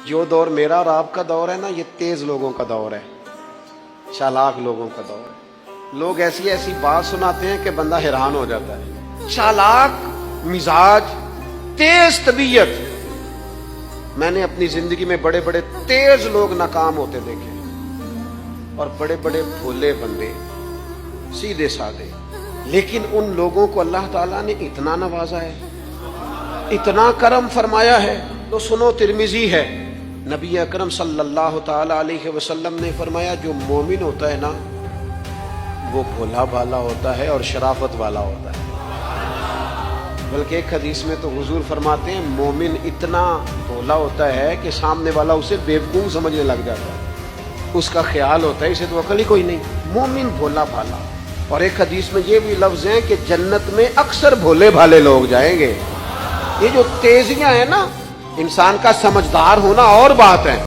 جو دور میرا اور آپ کا دور ہے نا، یہ تیز لوگوں کا دور ہے، چالاک لوگوں کا دور ہے۔ لوگ ایسی ایسی بات سناتے ہیں کہ بندہ حیران ہو جاتا ہے۔ چالاک مزاج، تیز طبیعت۔ میں نے اپنی زندگی میں بڑے بڑے تیز لوگ ناکام ہوتے دیکھے اور بڑے بڑے بھولے بندے، سیدھے سادے، لیکن ان لوگوں کو اللہ تعالیٰ نے اتنا نوازا ہے، اتنا کرم فرمایا ہے۔ تو سنو، ترمذی ہے، نبی اکرم صلی اللہ تعالی علیہ وسلم نے فرمایا جو مومن ہوتا ہے نا، وہ بھولا بھالا ہوتا ہے اور شرافت والا ہوتا ہے۔ بلکہ ایک حدیث میں تو حضور فرماتے ہیں مومن اتنا بھولا ہوتا ہے کہ سامنے والا اسے بیوقوف سمجھنے لگ جاتا ہے، اس کا خیال ہوتا ہے اسے تو عقل ہی کوئی نہیں۔ مومن بھولا بھالا۔ اور ایک حدیث میں یہ بھی لفظ ہیں کہ جنت میں اکثر بھولے بھالے لوگ جائیں گے۔ یہ جو تیزیاں ہیں نا، انسان کا سمجھدار ہونا اور بات ہے۔